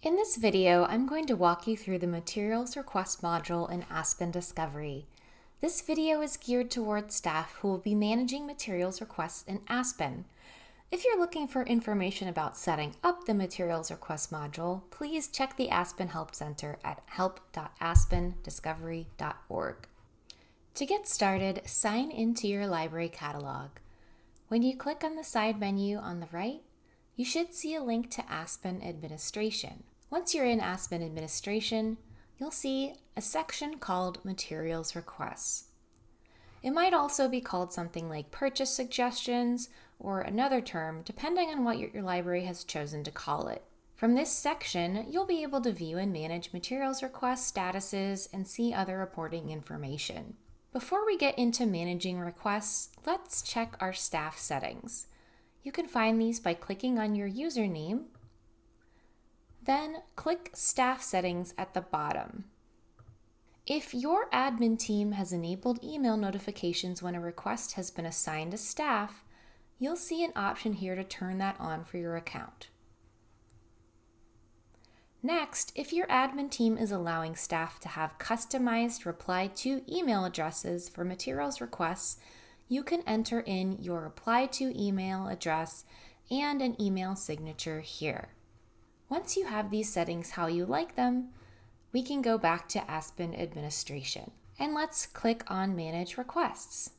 In this video, I'm going to walk you through the Materials Request module in Aspen Discovery. This video is geared towards staff who will be managing materials requests in Aspen. If you're looking for information about setting up the Materials Request module, please check the Aspen Help Center at help.aspendiscovery.org. To get started, sign into your library catalog. When you click on the side menu on the right, you should see a link to Aspen Administration. Once you're in Aspen Administration, you'll see a section called Materials Requests. It might also be called something like Purchase Suggestions or another term, depending on what your library has chosen to call it. From this section, you'll be able to view and manage materials request statuses and see other reporting information. Before we get into managing requests, let's check our staff settings. You can find these by clicking on your username, then click Staff Settings at the bottom. If your admin team has enabled email notifications when a request has been assigned to staff, you'll see an option here to turn that on for your account. Next, if your admin team is allowing staff to have customized reply to email addresses for materials requests, you can enter in your reply to email address and an email signature here. Once you have these settings how you like them, we can go back to Aspen Administration. And let's click on Manage Requests.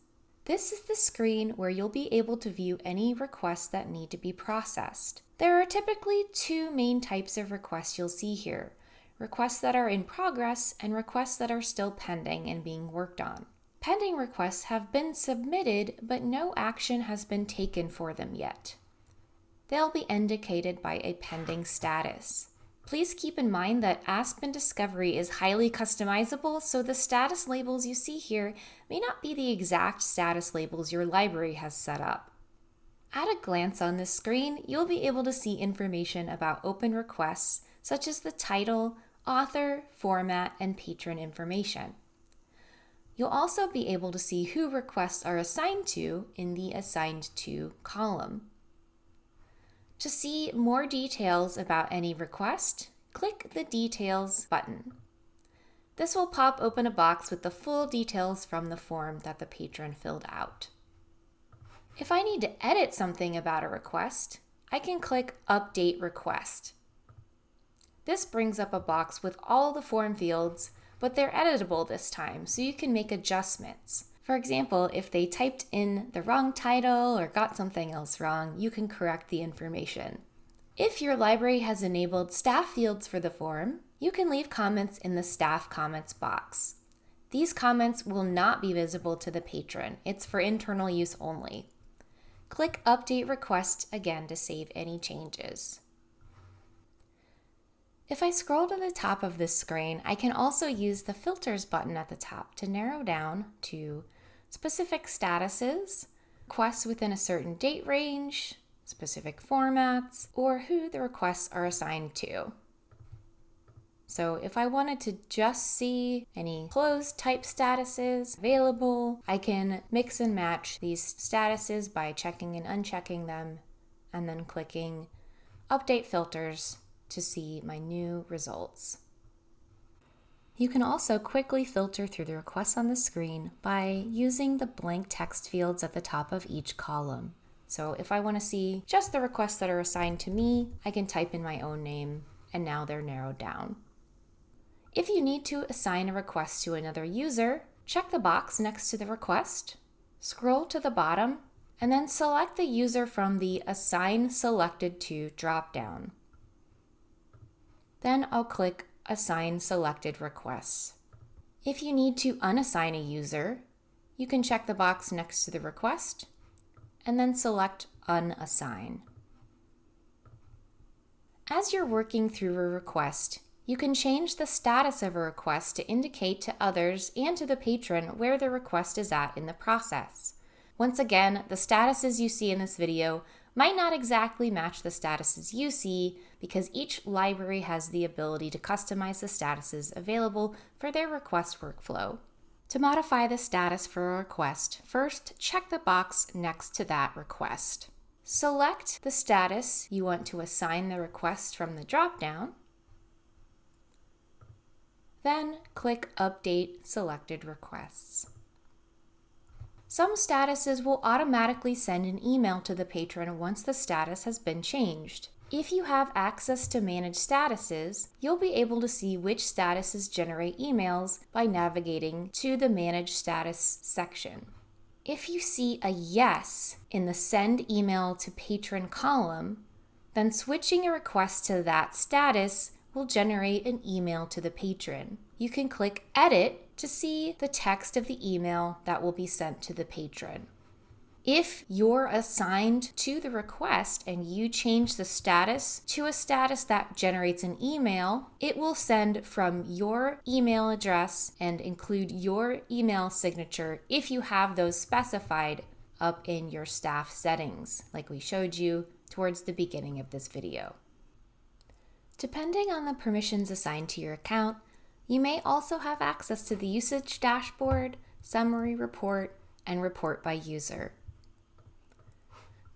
This is the screen where you'll be able to view any requests that need to be processed. There are typically two main types of requests you'll see here: requests that are in progress and requests that are still pending and being worked on. Pending requests have been submitted, but no action has been taken for them yet. They'll be indicated by a pending status. Please keep in mind that Aspen Discovery is highly customizable, so the status labels you see here may not be the exact status labels your library has set up. At a glance on this screen, you'll be able to see information about open requests, such as the title, author, format, and patron information. You'll also be able to see who requests are assigned to in the Assigned To column. To see more details about any request, click the Details button. This will pop open a box with the full details from the form that the patron filled out. If I need to edit something about a request, I can click Update Request. This brings up a box with all the form fields, but they're editable this time, so you can make adjustments. For example, if they typed in the wrong title or got something else wrong, you can correct the information. If your library has enabled staff fields for the form, you can leave comments in the Staff Comments box. These comments will not be visible to the patron. It's for internal use only. Click Update Request again to save any changes. If I scroll to the top of this screen, I can also use the Filters button at the top to narrow down to specific statuses, requests within a certain date range, specific formats, or who the requests are assigned to. So if I wanted to just see any closed type statuses available, I can mix and match these statuses by checking and unchecking them, and then clicking Update Filters to see my new results. You can also quickly filter through the requests on the screen by using the blank text fields at the top of each column. So if I want to see just the requests that are assigned to me, I can type in my own name, and now they're narrowed down. If you need to assign a request to another user, check the box next to the request, scroll to the bottom, and then select the user from the Assign Selected To dropdown. Then I'll click Assign Selected Requests. If you need to unassign a user, you can check the box next to the request and then select Unassign. As you're working through a request, you can change the status of a request to indicate to others and to the patron where the request is at in the process. Once again, the statuses you see in this video might not exactly match the statuses you see because each library has the ability to customize the statuses available for their request workflow. To modify the status for a request, first check the box next to that request. Select the status you want to assign the request from the dropdown, then click Update Selected Requests. Some statuses will automatically send an email to the patron once the status has been changed. If you have access to Manage Statuses, you'll be able to see which statuses generate emails by navigating to the Manage Status section. If you see a yes in the Send Email to Patron column, then switching a request to that status will generate an email to the patron. You can click Edit to see the text of the email that will be sent to the patron. If you're assigned to the request and you change the status to a status that generates an email, it will send from your email address and include your email signature if you have those specified up in your staff settings, like we showed you towards the beginning of this video. Depending on the permissions assigned to your account, you may also have access to the usage dashboard, summary report, and report by user.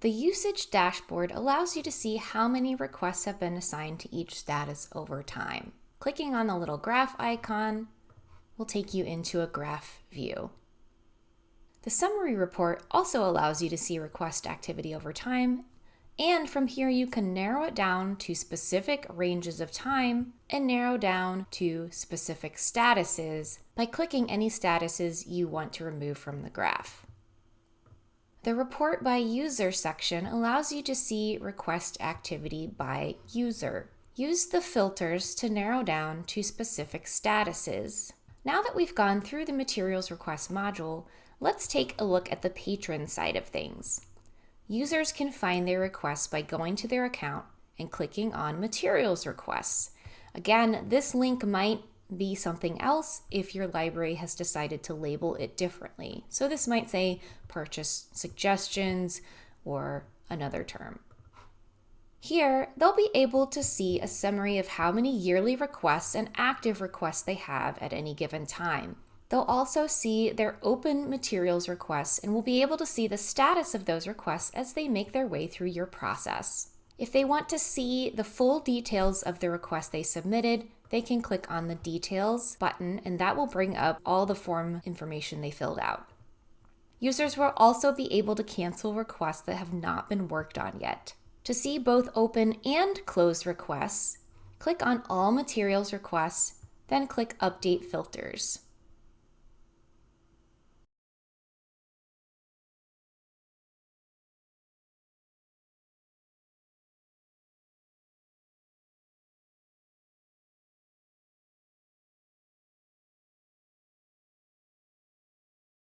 The usage dashboard allows you to see how many requests have been assigned to each status over time. Clicking on the little graph icon will take you into a graph view. The summary report also allows you to see request activity over time, and from here you can narrow it down to specific ranges of time and narrow down to specific statuses by clicking any statuses you want to remove from the graph. The Report by User section allows you to see request activity by user. Use the filters to narrow down to specific statuses. Now that we've gone through the Materials Request module, let's take a look at the patron side of things. Users can find their requests by going to their account and clicking on Materials Requests. Again, this link might be something else if your library has decided to label it differently. So this might say Purchase Suggestions or another term. Here, they'll be able to see a summary of how many yearly requests and active requests they have at any given time. They'll also see their open materials requests and will be able to see the status of those requests as they make their way through your process. If they want to see the full details of the request they submitted, they can click on the Details button, and that will bring up all the form information they filled out. Users will also be able to cancel requests that have not been worked on yet. To see both open and closed requests, click on All Materials Requests, then click Update Filters.